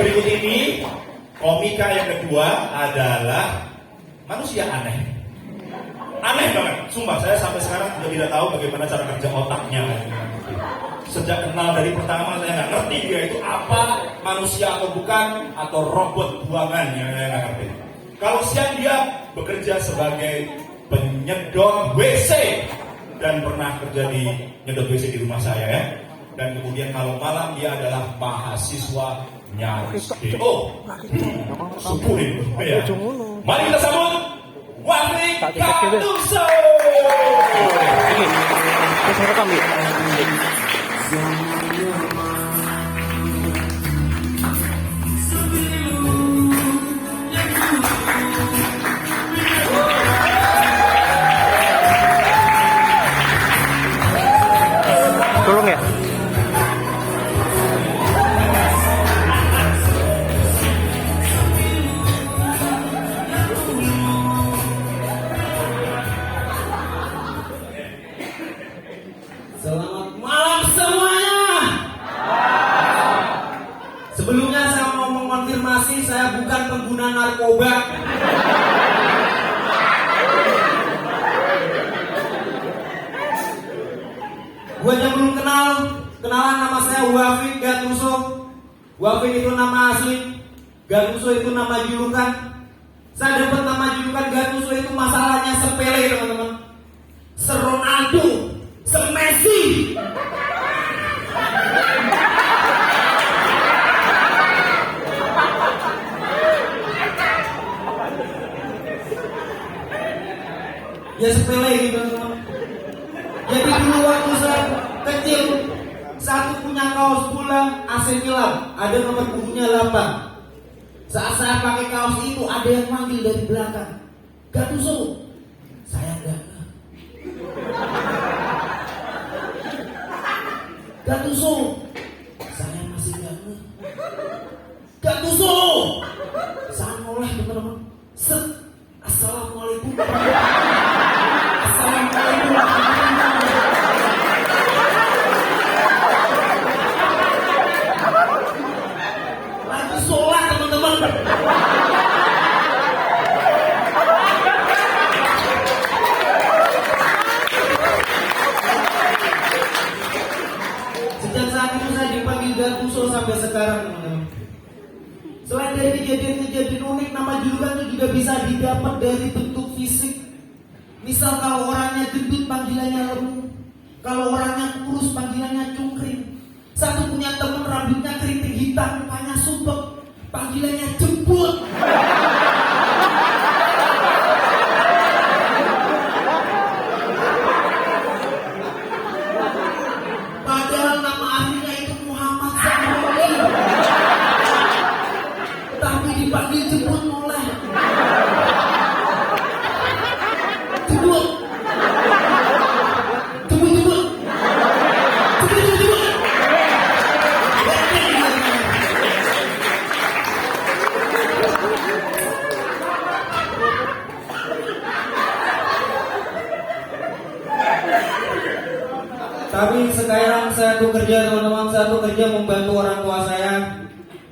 berikut ini, komika yang kedua adalah manusia aneh. Aneh banget, sumpah saya sampai sekarang juga tidak tahu bagaimana cara kerja otaknya. Sejak kenal dari pertama saya nggak ngerti dia itu apa, manusia atau bukan, atau robot buangan yang saya nggak ngerti. Kalau siang dia bekerja sebagai penyedot WC dan pernah kerja di nyedot WC di rumah saya ya. Dan kemudian malam-malam dia adalah mahasiswa nyaris DO. Syukurin ya. Mari kita sambut Wafik Kartuso. Ini saya rekam ya. Tolong ya. Selamat malam semuanya. Sebelumnya saya mau mengonfirmasi saya bukan pengguna narkoba. Gue aja belum kenalan nama saya Wafik Kartuso. Wafik itu nama asli, Kartuso itu nama julukan. Saya dapat nama julukan Kartuso itu masalahnya sepele teman-teman. Se-Ronaldo, se-Messi. Ya sepele gitu teman-teman. Jadi dulu waktu saya kecil, satu punya kaos bola AC Milan, ada nomor punggungnya 8. Saat saya pakai kaos itu ada yang manggil dari belakang, Kartuso. Saya enggak. Kartuso, saya masih enggak. Kartuso, saya noleh teman-teman. Assalamualaikum. Assalamualaikum. Lagi sholat teman-teman. Sejak saat itu saya dipanggil Kartuso sampai sekarang teman-teman. Selain dari kejadian-kejadian unik, nama julukan itu juga bisa didapat dari bentuk fisik. Misal kalau orangnya gendut panggilannya lemu, kalau orangnya kurus panggilannya cungkring. Satu punya teman rambutnya keriting hitam, mukanya sumpek, panggilannya jembut. Padahal nama aslinya itu Muhammad Sahroni, tapi dipanggil jembut noleh. Jembut. Jembut. Tapi sekarang saya tuh kerja teman-teman, saya tuh kerja membantu orang tua saya.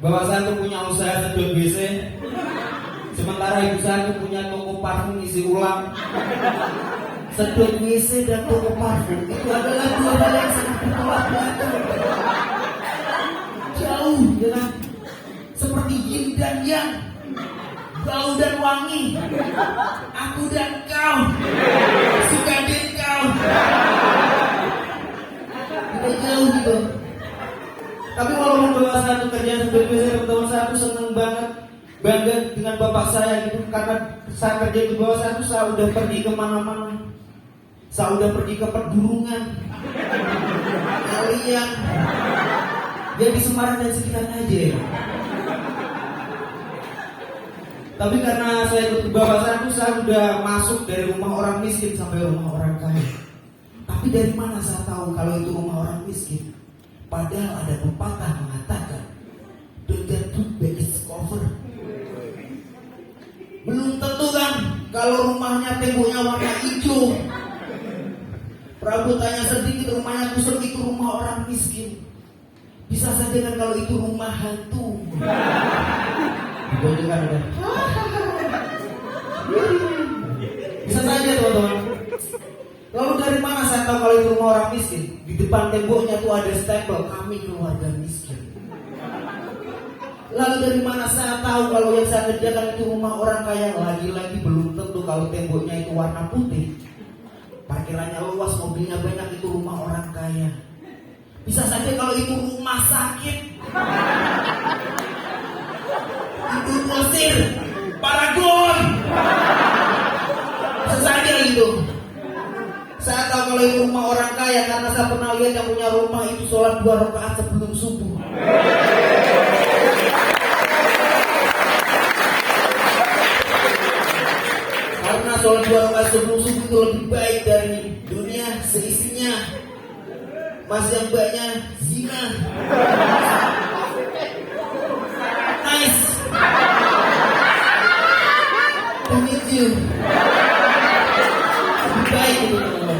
Bapak saya tuh punya usaha sedot WC. Sementara ibu saya tuh punya toko parfum isi ulang. Sedot WC dan toko parfum itu adalah dua hal yang sangat bertolak belakang. Jauh, ya kan? Seperti yin dan yang, bau dan wangi. Aku dan kau, suka dan kau. Tidak jauh gitu. Tapi walaupun bapak saya tuh kerja sedot WC, teman-teman saya tuh seneng banget, bangga dengan bapak saya gitu, karena saya kerja di bawah saya tuh saya udah pergi kemana-mana. Saya udah pergi ke pedurungan, kalian ya di Semarang dan sekitarnya aja ya. Tapi karena saya ikut ke bawah saya tuh saya udah masuk dari rumah orang miskin sampai rumah orang kaya. Tapi dari mana saya tahu kalau itu rumah orang miskin? Padahal ada pepatah mengatakan, don't get too big is cover. Belum tentu kan kalau rumahnya temboknya warna hijau, perabotannya sedikit, rumahnya kusut, itu rumah orang miskin. Bisa saja dengan kalau itu rumah hantu. Ditunjukkan ada. Bisa saja teman-teman. Lalu dari mana saya tahu kalau itu rumah orang miskin? Di depan temboknya tuh ada stempel kami keluarga miskin. Lalu dari mana saya tahu kalau yang saya kerjakan itu rumah orang kaya? Lagi-lagi belum tentu kalau temboknya itu warna putih. Parkirannya luas, mobilnya banyak, itu rumah orang kaya. Bisa saja kalau itu rumah sakit. Itu Mesir, Paragon. Bisa saja itu. Saya tahu kalau itu rumah orang kaya karena saya pernah lihat yang punya rumah itu sholat 2 rakaat sebelum subuh. Karena sholat 2 rakaat sebelum subuh itu lebih baik dari dunia seisinya. Masih yang banyak zina. Nice. To meet you. Lebih baik itu teman-teman.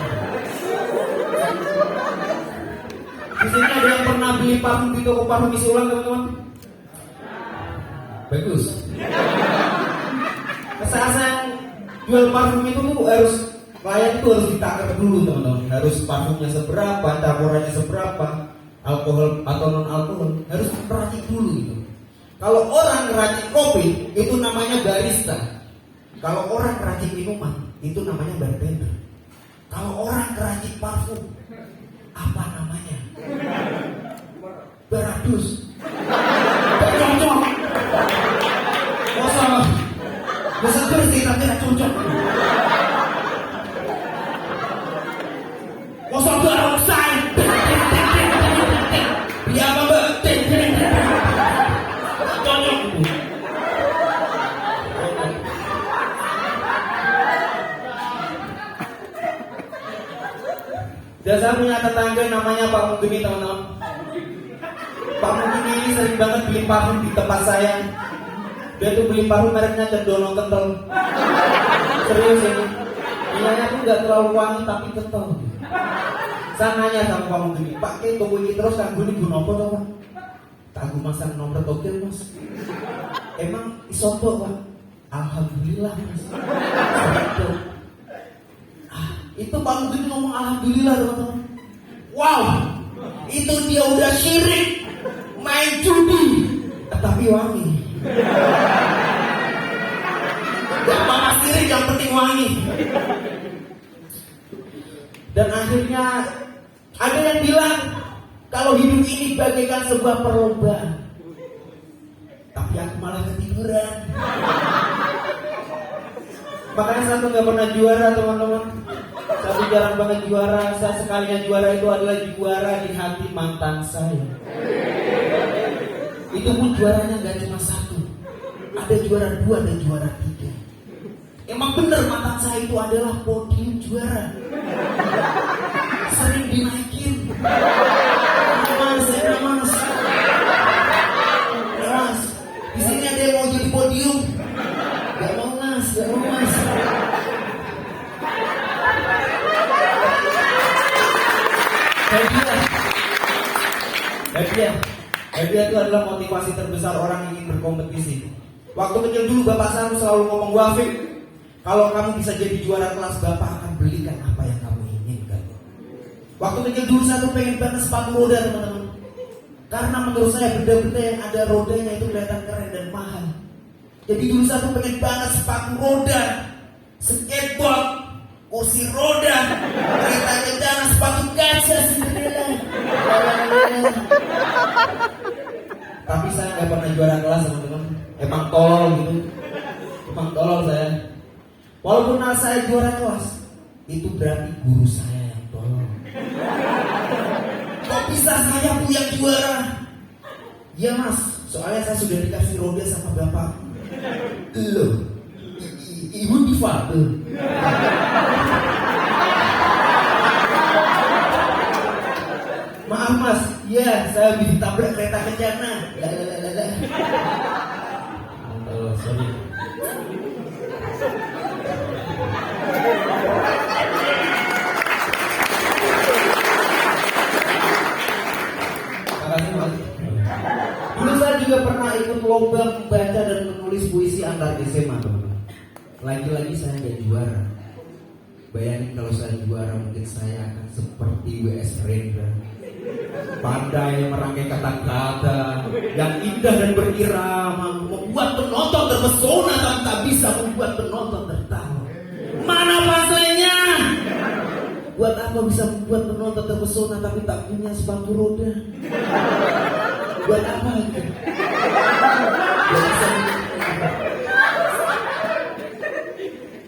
Di sini ada yang pernah beli parfum di toko parfum isi ulang teman-teman? Bagus. Saat saya jual parfum itu tuh harus klien itu harus ditakar dulu teman-teman. Harus parfumnya seberapa, campurannya seberapa, alkohol atau non alkohol harus diperhatikan dulu itu. Kalau orang ngeracik kopi itu namanya barista. Kalau orang ngeracik minuman itu namanya bartender. Kalau orang ngeracik parfum apa namanya? Baradus. Cocok. Masalah. Bisa bersih tapi tidak cocok. Kosong barongsai. Dia apa mbak? Cocok. Dan saya punya tetangga namanya Pak Mugeni teman-teman. Pak Mugeni ini sering banget beli parfum di tempat saya. Dia tuh beli parfum mereknya Cendono Kental. Serius ini. Minyak tuh nggak terlalu wangi tapi kental. Saya nanya sama Pak Mugeni, Pak kayak tunggu ini terus kan gue guna apa tau Pak? Tak gue masang nomor tokil mas. Emang isoto Pak? Alhamdulillah mas. Itu Pak Mugeni ngomong alhamdulillah teman-teman. Wow, itu dia udah syirik, main judi, tetapi wangi. Gak apa-apa sirik, yang penting wangi. Dan akhirnya ada yang bilang kalau hidup ini bagaikan sebuah perlombaan, tapi aku malah ketiduran. Makanya saya tuh gak pernah juara teman-teman. Saya jarang banget juara. Saya sekalinya juara itu adalah juara di hati mantan saya. Itu pun juaranya gak cuma 1. Ada juara 2 dan juara 3. Emang bener mantan saya itu adalah podium juara. Sering dinaikin. Mas, mas. Mas, di sini ada yang mau jadi podium. Gak mau mas, gak mau mas. Hadiah itu adalah motivasi terbesar orang yang ingin berkompetisi. Waktu kecil dulu bapak saya selalu ngomong, Wafik, kalau kamu bisa jadi juara kelas, bapak akan belikan apa yang kamu inginkan. Waktu kecil dulu saya tuh pengen banget sepatu roda teman-teman. Karena menurut saya benda-benda yang ada rodanya itu kelihatan keren dan mahal. Jadi dulu saya tuh pengen banget sepatu roda, skateboard, kursi roda, kereta kencana, sepatu kaca, Cinderella. Tapi saya nggak pernah juara kelas teman-teman. Emang tolol gitu. Emang tolol saya. Walaupun saya juara kelas, itu berarti guru saya yang tolol. Kok bisa saya yang juara? Ya mas, soalnya saya sudah dikasih roda sama bapak. Loh, ibu difabel. Maaf mas, ya saya habis ditabrak kereta kencana. Oh, sorry. Makasih mas. juga pernah ikut lomba membaca dan menulis puisi antar SMA, teman-teman. Lagi-lagi saya nggak juara. Bayangin kalau saya juara, mungkin saya akan seperti W.S. Rendra, pandai merangkai kata-kata yang indah dan berirama, membuat penonton terpesona tapi tak bisa membuat penonton tertawa. Mana pasalnya? Buat apa bisa membuat penonton terpesona tapi tak punya sepatu roda? Buat apa itu?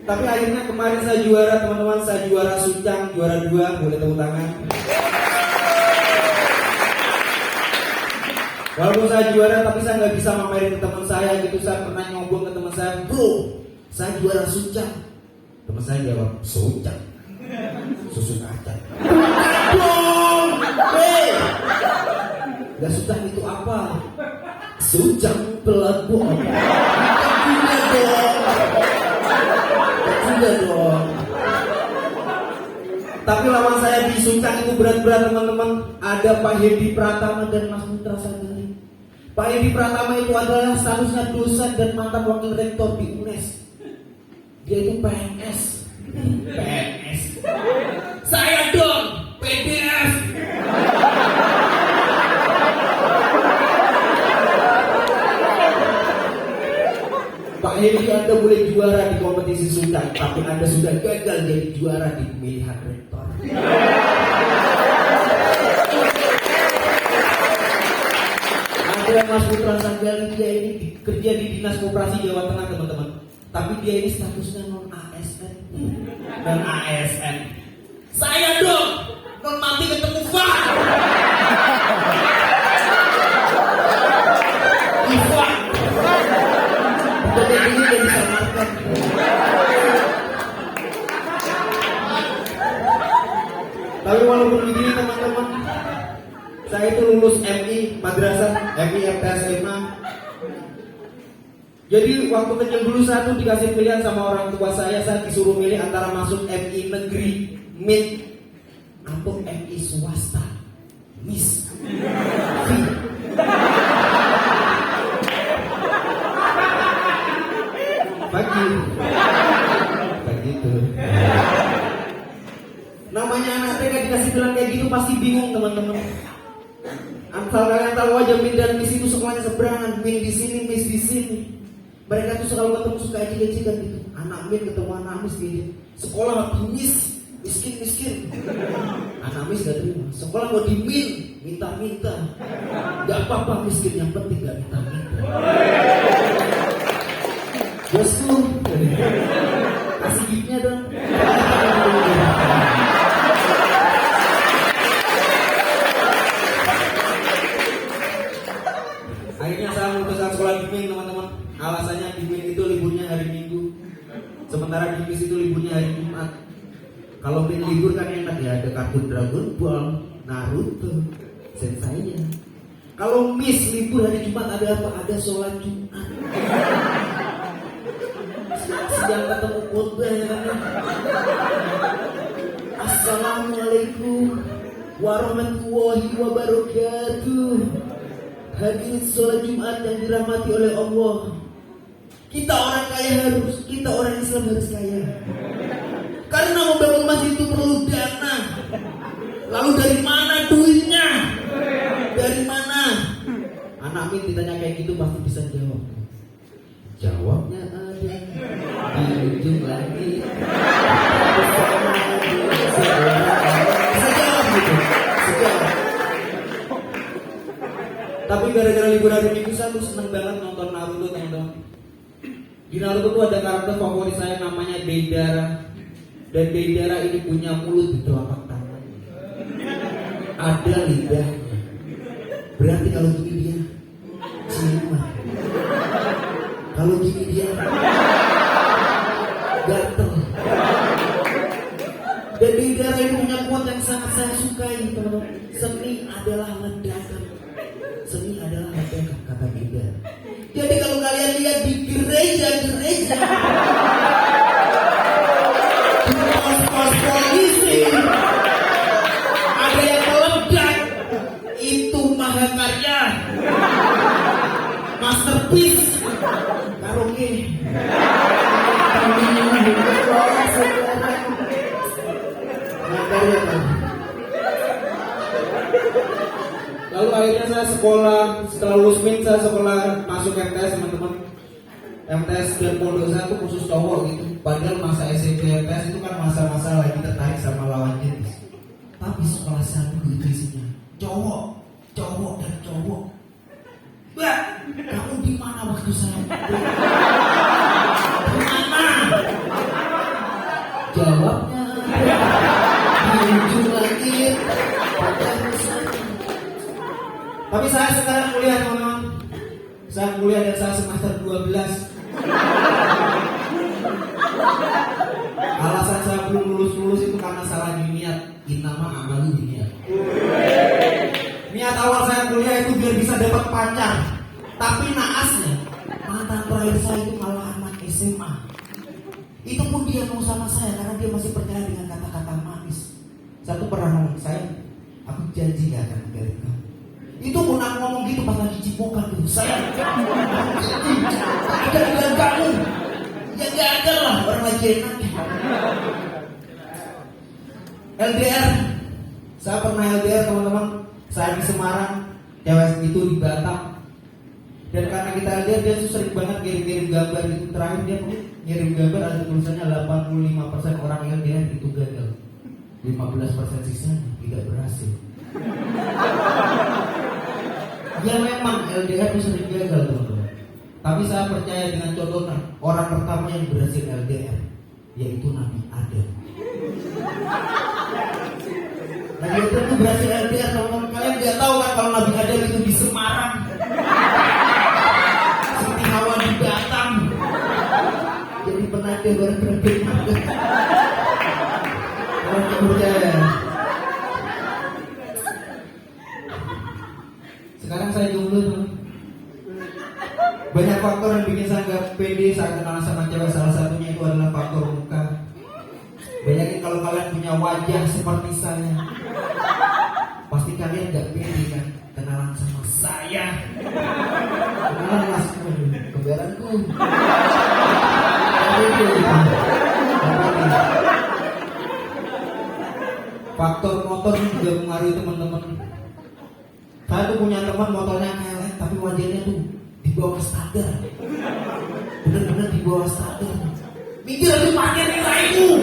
Tapi akhirnya kemarin saya juara, teman-teman. Saya juara Suncang, juara 2. Boleh tepuk tangan. Walaupun saya juara, tapi saya nggak bisa mamerin ke teman saya gitu. Saya pernah nyombong ke teman saya, bro, saya juara Suncang. Teman saya jawab, Suncang, susu kacang. Dong, gak Suncang itu apa? Suncang pelabuhan. Tidak dong. Tapi lawan saya di Suncang itu berat-berat, teman-teman. Ada Pak Hedi Pratama dan Mas Putra Sandari. Pak Hedi Pratama itu adalah statusnya dosen dan mantan wakil rektor di UNES. Dia itu PNS. PNS. Saya dong PDF. Pak Hedi, Anda boleh juara di kompetisi Suncang, tapi Anda sudah gagal jadi juara di pemilihan rektor. Ada Mas Putra Sandari, dia ini kerja di Dinas Koperasi Jawa Tengah, teman-teman. Tapi dia ini statusnya non ASN. Dan ASN. Saya dong non mati ketemu Pak. Ivan. Jadi ini udah disamarkan. Tapi walaupun begini, teman-teman, saya itu lulus MI Madrasah, MI MTS 5. Jadi waktu kecil dulu saya tuh dikasih pilihan sama orang tua saya disuruh milih antara masuk MI negeri MIT atau MI swasta MIS. Begitu. Namanya anak TK dikasih bilang kayak gitu pasti bingung, teman-teman. Asal kalian tahu aja, Min dan Miss itu sekolahnya seberangan. Min di sini, Miss di sini. Mereka tuh selalu ketemu suka ejek-ejekan gitu. Anak Min ketemu anak Miss di sekolah di Miss, miskin. Anak Miss gak terima. Sekolah mau di Min, minta-minta. Gak apa-apa miskin, yang penting gak minta-minta. Bosku, kasih giftnya dong. Akhirnya saya memutuskan sekolah di Min, teman-teman. Alasannya di Min itu liburnya hari Minggu, sementara di Miss itu liburnya hari Jumat. Kalau Min libur kan enak ya, ada kartun Dragon Ball, Naruto, Senseiya. Kalau Miss libur hari Jumat ada apa? Ada sholat Jumat. Siang ketemu khotbah ya kan. Assalamualaikum warahmatullahi wabarakatuh. Hadirin sholat Jumat yang dirahmati oleh Allah. Kita orang Islam harus kaya. Karena membangun masjid itu perlu dana. Lalu dari mana duitnya? Dari mana? Anak Min ditanya kayak gitu pasti bisa jawab. Jawabnya ada di ujung lagi. Bisa jawab gitu. Tapi gara-gara libur hari Minggu saya tuh seneng banget nonton Naruto, teman-teman. Di Naruto tuh ada karakter favorit saya namanya Deidara. Dan Deidara ini punya mulut di telapak tangan. Ada lidahnya. Berarti kalau gini dia ciuman. Kalau gini dia gatel. Dan Deidara ini punya quote yang sangat saya sukai, teman-teman. Seni adalah ledakan. Seni adalah ledakan, kata Deidara. Jadi kalau kalian lihat di gereja-gereja, di pos-pos polisi, ada yang meledak, itu mahakarya. masterpiece. Karo gini. Lalu akhirnya saya sekolah, setelah lulus MIN saya sekolah masuk MTS teman-teman. MTS dan pondok saya tuh khusus cowok gitu. Padahal masa SMP MTS itu kan masa-masa lagi tertarik sama lawan jenis. Tapi sekolah saya dulu itu isinya cowok, cowok dan cowok. Mbak, kamu di mana waktu saya? Di mana? Jawabnya di ujung langit. Tapi saya sekarang kuliah teman-teman. Saya kuliah dan saya semester 12. Alasan saya belum lulus itu karena salah niat. Innama amalu niat. Niat awal saya kuliah itu biar bisa dapat pacar. Tapi naasnya mantan terakhir saya itu malah anak SMA. Itu pun dia mau sama saya karena dia masih percaya dengan kata-kata manis. Satu pernah ngomong saya, aku janji gak akan tinggalin kamu. Itu pun aku ngomong gitu pas lagi cipokan gitu. Saya ada dengan kamu. Ya gak ada lah orang lagi enaknya. LDR. Saya pernah LDR teman-teman. Saya di Semarang, cewek itu di Batam. Dan karena kita LDR dia tuh sering banget ngirim-ngirim gambar itu. Terakhir dia ngirim gambar ada tulisannya 85% orang LDR itu gagal. 15% sisanya tidak berhasil. Ya memang LDR itu sering gagal teman-teman. Tapi saya percaya dengan contohnya orang pertama yang berhasil LDR yaitu Nabi Adam. Nabi Adam itu berhasil LDR teman-teman. Kalian nggak tahu kan kalau Nabi Adam itu di Semarang, Siti Hawa di Batam. Jadi penada berterbit banget. Orang yang percaya. Sekarang saya jomblo teman. Banyak faktor yang bikin saya nggak pede saat kenal sama cewek. Salah satunya itu adalah faktor muka. Bayangin kalau kalian punya wajah seperti saya, pasti kalian nggak pede kan kenalan sama saya. Kenalan mas, keberanku. Faktor motor juga mengaruhi teman-teman. Saya tuh punya teman motornya kayak tapi wajahnya tuh di bawah standar. Bener-bener di bawah standar. Mikir lagi pakai nilaimu.